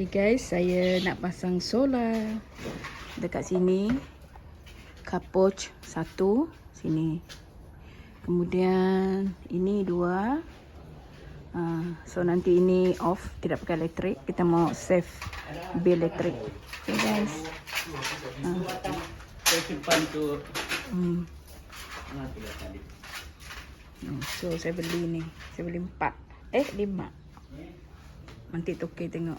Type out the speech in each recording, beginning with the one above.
Okay guys, saya nak pasang solar dekat sini. Kapoch satu sini. Kemudian ini dua. So nanti ini off, tidak pakai elektrik. Kita mau save bil elektrik. Okay guys. So saya beli ni. Saya beli 5. Nanti Toke tengok.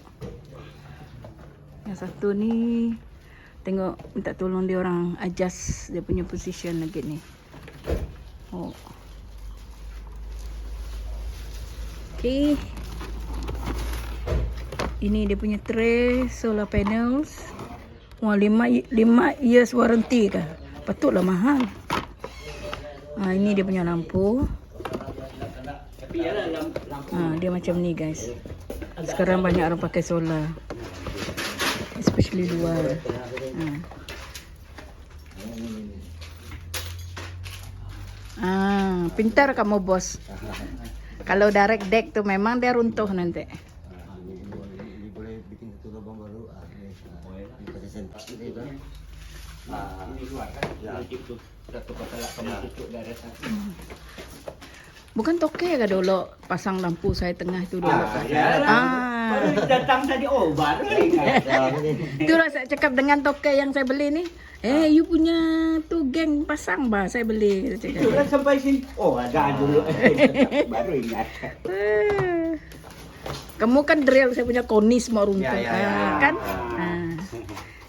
Yang satu ni tengok, minta tolong dia orang adjust dia punya position lagi ni. Oh. Okay. Ini dia punya tray solar panels. Wah, 5 years warranty kah? Patutlah mahal. Ini dia punya lampu. Dia macam ni guys. Sekarang banyak orang pakai solar, especially luar. Pintar kamu bos. Kalau direct deck tu memang dia runtuh nanti. Boleh bikin satu lubang baru. Ini sentak ini kan. Ini luar kan? Ya. Itu satu kotak kamu tutup dari atas. Bukan Toke ke dulu pasang lampu saya tengah tu dulu kan? Baru datang tadi, baru ingat. Itulah saya cakap dengan Toke yang saya beli ni. You punya tu geng pasang bah, saya beli. Itu kan sampai sini. Ada dulu. Baru ingat. Kamu kan drill, saya punya konis mau runtuh. Kan?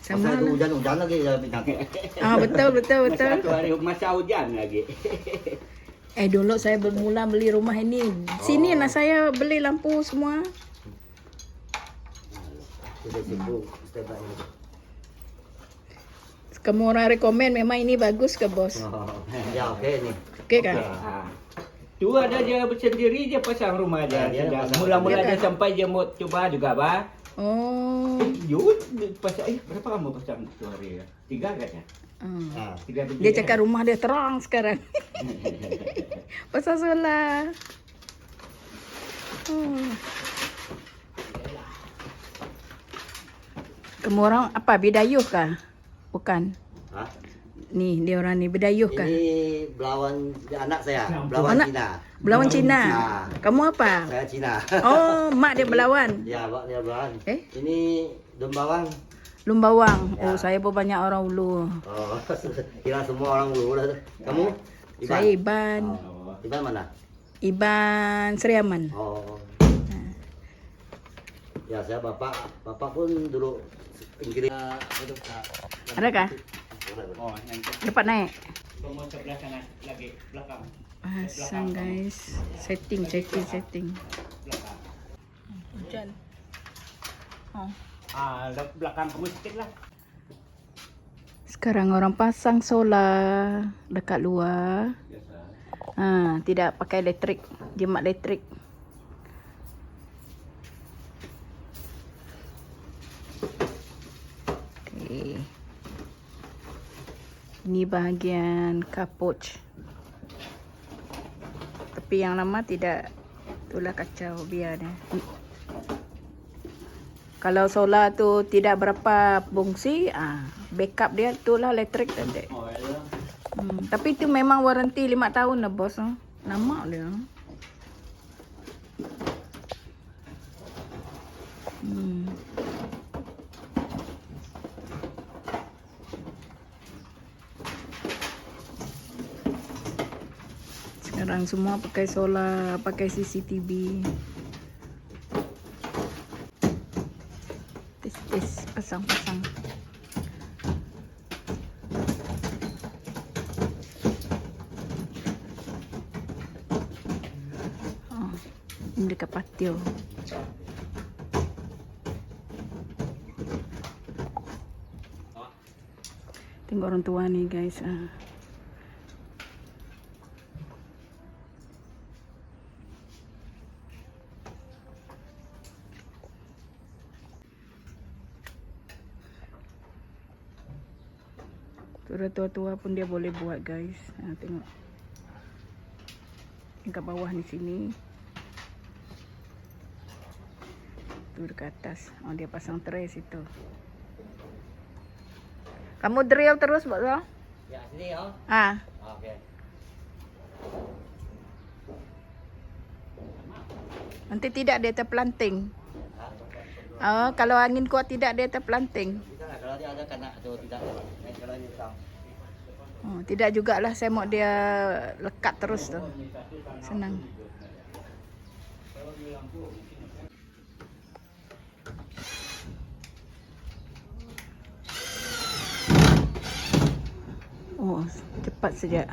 Sama itu hujan lagi ya bintang. Betul. Satu hari masa hujan lagi. Dulu saya bermula beli rumah ini. Sini lah saya beli lampu semua. Kamu orang rekomen memang ini bagus ke bos? Ya oke nih. Oke kan? Tu ada dia sendiri je pasang rumah dia. Mula-mula dia sampai dia mau coba juga bah. Pasang berapa kamu pasang tu hari? 3 katanya. Dia cakap rumah dia terang sekarang. Pasal solar. Kamu orang apa? Bidayuh kah? Bukan. Nih, dia orang ni bidayuh kah? Ini belawan anak saya, belawan Cina. Belawan Cina. Kamu apa? Saya Cina. Mak dia belawan. Ya, mak dia belawan. Ini Dembawang. Lumbawang. Saya pun banyak orang Ulu. Kira semua orang Ulu lah. Kamu? Iban? Saya Iban. Iban mana? Iban Seriaman. Ya, saya bapak pun dulu Inggris. Ada kah? Dapat naik. Mau sebelah sana lagi belakang. Pasang guys. Setting. Hujan. Belakang kamu sedikit lah. Sekarang orang pasang solar dekat luar. Tidak pakai elektrik, jimat elektrik. Okay. Ini bahagian kapoch. Tapi yang lama tidak, itulah kacau biar dia. Kalau solar tu tidak berapa fungsi, backup dia itulah elektrik tadi. Tapi itu memang warranty 5 tahun lah bos. Lama dia. Sekarang semua pakai solar, pakai CCTV. Pasang. Ini dekat patio. Tengok orang tua ni guys. Sudah tua-tua pun dia boleh buat guys. Tengok. Kat bawah ni sini. Tu tu dekat atas. Oh, dia pasang tray situ. Kamu drill terus, Pak Zal? Ya, sini ya. Ah. Okey. Nanti tidak dia terplanting. Oh, kalau angin kuat tidak dia terplanting. Bisa nggak kalau dia ada kena atau tidak? Kalau ini hitam. Oh, tidak jugalah saya mau dia lekat terus tu. Senang. Oh, cepat saja.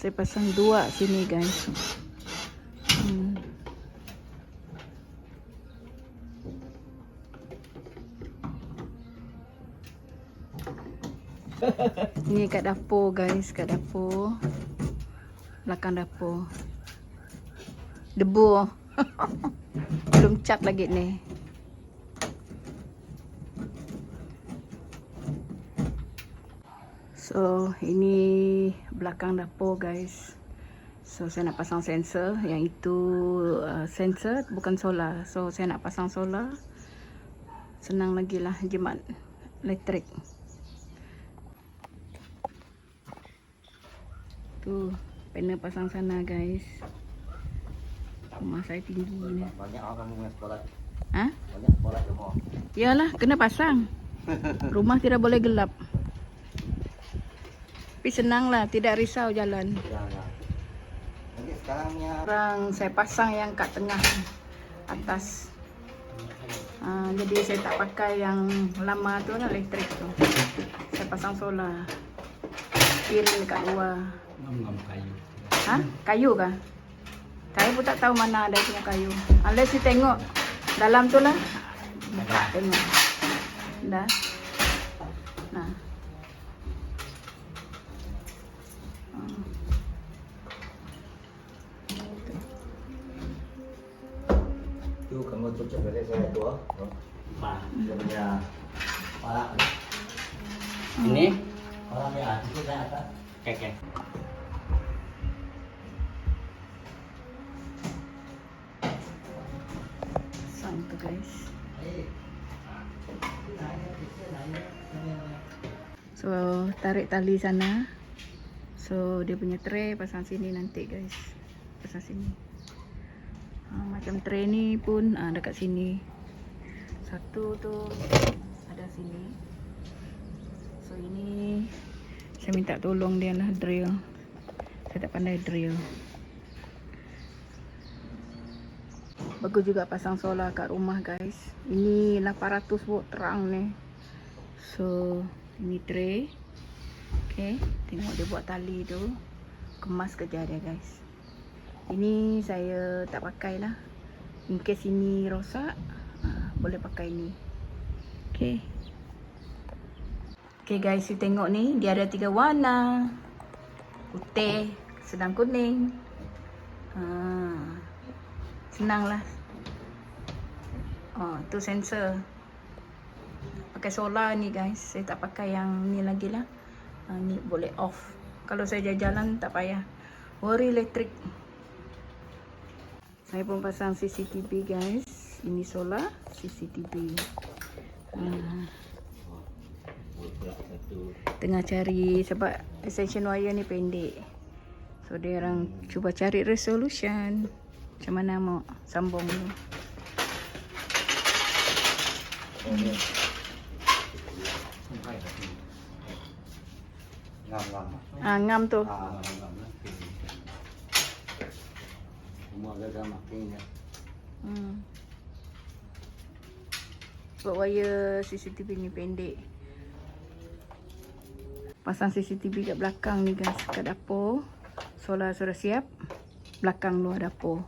Saya pasang 2 sini, guys. Ini kat dapur, guys, kat dapur. Belakang dapur. Debu. Belum cat lagi ni. So, ini belakang dapur, guys. So, saya nak pasang sensor. Yang itu sensor, bukan solar. So, saya nak pasang solar. Senang lagi lah jimat elektrik. Tu, panel pasang sana, guys. Rumah saya tinggi ni. Banyak orang kamu punya sekolah. Ha? Banyak sekolah semua. Yalah, kena pasang. Rumah tidak boleh gelap. Tapi senanglah, tidak risau jalan. Ya, ya. Jadi sekarangnya Sekarang saya pasang yang kat tengah atas. Jadi saya tak pakai yang lama tu lah, elektrik tu. Saya pasang solar. Piring dekat luar. Ngam kayu. Ha? Kayu kah? Saya pun tak tahu mana ada punya kayu. Unless you tengok dalam tu lah. Buka tengok. Dah. Nah. tu kamu cucuk dari saya tu. Apa? Dia punya palak. Ini? Palak ya, itu saya atas. Oke. Pasang tu, guys. So, tarik tali sana. So, dia punya tray pasang sini nanti, guys. Pasang sini. Macam tray ni pun dekat sini. Satu tu ada sini. So, ini saya minta tolong dia lah drill. Saya tak pandai drill. Bagus juga pasang solar kat rumah, guys. Ini 800 volt terang ni. So, ini tray. Okay, tengok dia buat tali tu. Kemas kerja dia, guys. Ini saya tak pakai lah. In case ini rosak, boleh pakai ni. Okay. Okay, guys, you tengok ni. Dia ada 3 warna. Putih, sedang kuning. Senang lah. Oh, tu sensor. Pakai solar ni, guys. Saya tak pakai yang ni lagi lah. Ni boleh off. Kalau saya jalan tak payah worry elektrik. Saya pun pasang CCTV, guys. Ini solar CCTV. Tengah cari sebab extension wire ni pendek. So dia orang cuba cari resolution. Macam mana mau sambung ni. Ngam tu. Semua agak makin ya. Sebab wire CCTV ni pendek. Pasang CCTV kat belakang ni, guys, kat dapur. Solar sudah siap. Belakang luar dapur.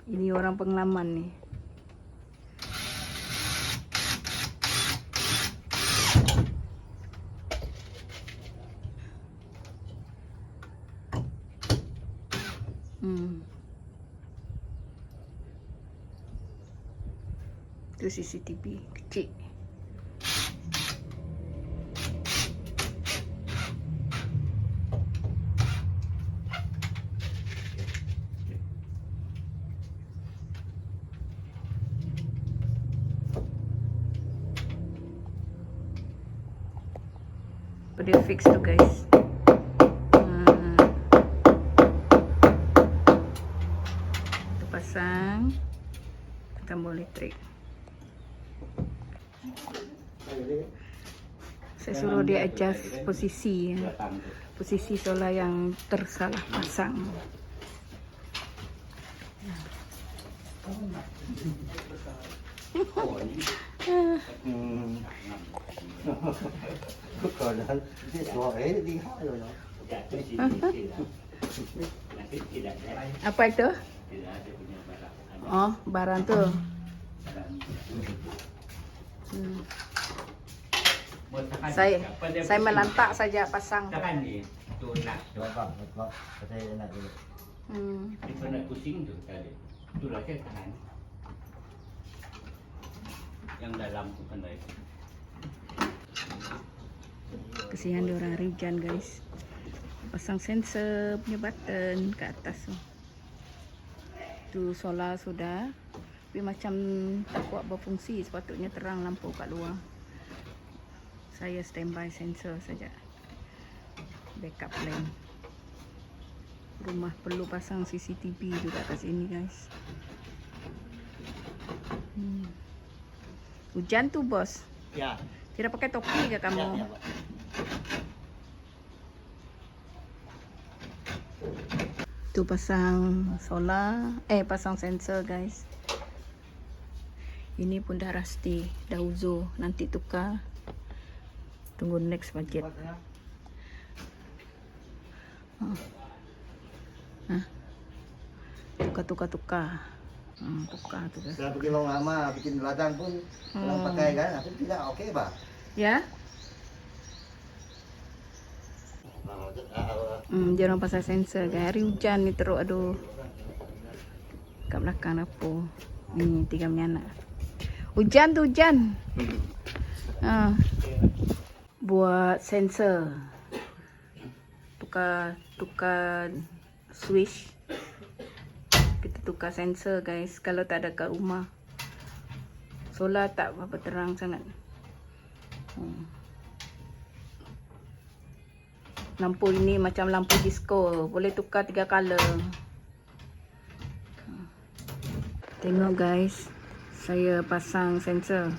Ini orang pengalaman ni. Itu CCTV kecil. Dia fix tu guys. Kita pasang tambah elektrik. Saya suruh dia adjust posisi ya. Posisi solar yang tersalah pasang. Còn hơn cái sổ ấy đi hỏi rồi nó. Apa itu? Oh, barang tu. Saya melantak saja pasang. Tahan ni. Tu nak. Coba Pak, saya nak dulu. Itu nak pusing tu tadi. Itulah saya tahan. Yang dalam tu pandai. Kesian dia orang Rijan guys. Pasang sensor punya button ke atas tu. Tu solar sudah. Tapi macam tak kuat berfungsi. Sepatutnya terang lampu kat luar. Saya standby sensor saja. Backup plan. Rumah perlu pasang CCTV juga kat sini guys. Hujan tu bos. Ya. Tidak pakai topi ke kamu? Ya, Pak. Tu pasang solar, pasang sensor guys. Ini pun dah rusty, dah uzo, nanti tukar. Tunggu next budget. Tukar. Tukar tu guys. Saya pergi long lama bikin ladang pun orang pakai kan, aku tidak okey Pak. Ya? Dia orang pasang sensor guys. Hari hujan ni teruk aduh. Kat belakang dapur. Ni 3 anak. Hujan tu hujan. Buat sensor. Tukar switch. Kita tukar sensor guys. Kalau tak ada kat rumah. Solar tak berapa terang sangat. Lampu ini macam lampu disco. Boleh tukar 3 color. Tengok guys. Saya pasang sensor.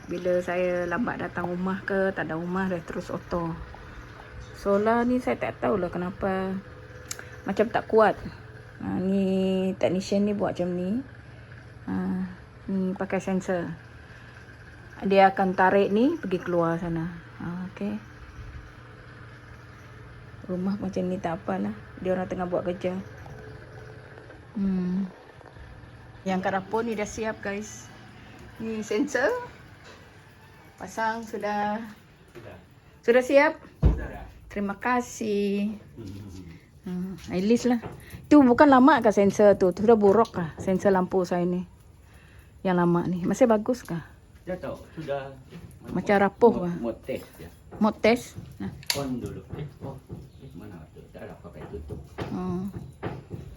Bila saya lambat datang rumah ke, tak ada rumah, dah terus auto. Solar ni saya tak tahulah kenapa. Macam tak kuat. Ni technician ni buat macam ni. Ni pakai sensor. Dia akan tarik ni pergi keluar sana. Okay. Rumah macam ni tak apalah. Dia orang tengah buat kerja. Yang kat dapur ni dah siap guys. Ni sensor. Pasang sudah. Sudah siap? Terima kasih. At least lah. Tu bukan lama kah sensor tu? Sudah buruk kah sensor lampu saya ni? Yang lama ni. Masih bagus kah? Dah tahu. Sudah. Macam rapuh kah? Mau test dia. Mau test? On dulu. Mana tu? Dah lah pakai tutup.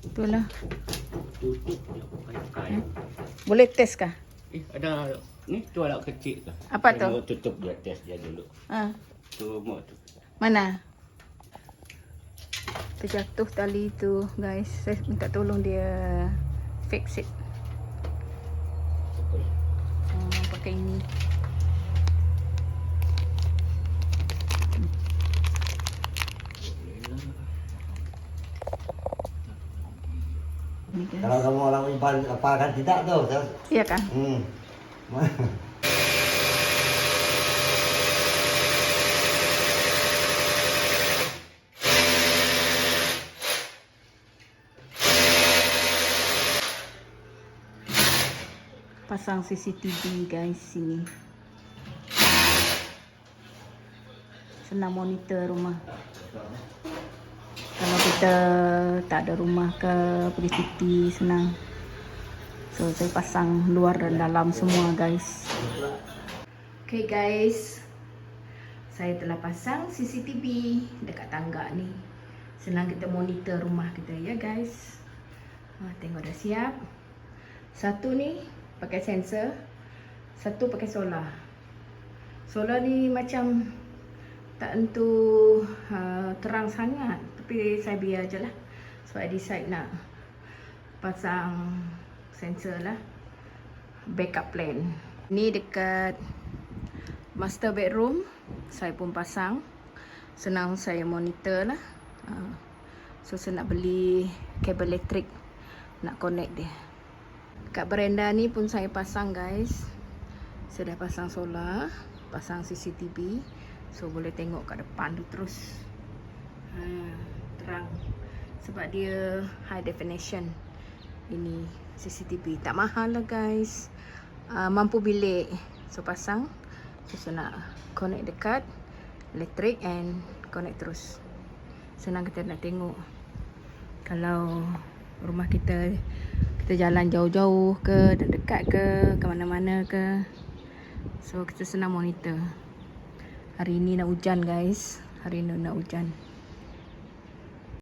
Itulah. Tutup dia pakai. Boleh test kah? Ada ni tu alat kecil tu. Apa tu? Mau tutup dia, test dia dulu. Tu mau tu. Mana? Terjatuh tali tu guys. Saya minta tolong dia fix it. Pakai ini. Kalau kamu orang impal apa kan tidak tuh. Iya kan? Pasang CCTV guys sini. Senang monitor rumah. Kalau kita tak ada rumah ke, pergi cuti senang. So saya pasang luar dan dalam semua guys. Okay guys. Saya telah pasang CCTV dekat tangga ni. Senang kita monitor rumah kita ya guys. Tengok dah siap. Satu ni pakai sensor, satu pakai solar. Solar ni macam tak tentu terang sangat, tapi saya biar je lah. So I decide nak pasang sensor lah, backup plan. Ni dekat master bedroom saya pun pasang, senang saya monitor lah. So saya nak beli kabel elektrik nak connect dia. Kat beranda ni pun saya pasang guys. Saya dah pasang solar, pasang CCTV, so boleh tengok kat depan tu terus. Terang sebab dia high definition. Ini CCTV, tak mahal lah guys, mampu bilik. So pasang, so nak connect dekat elektrik and connect terus. Senang kita nak tengok kalau rumah kita jalan jauh-jauh ke, dekat ke mana-mana ke. So kita senang monitor. Hari ni nak hujan guys, hari ni nak hujan.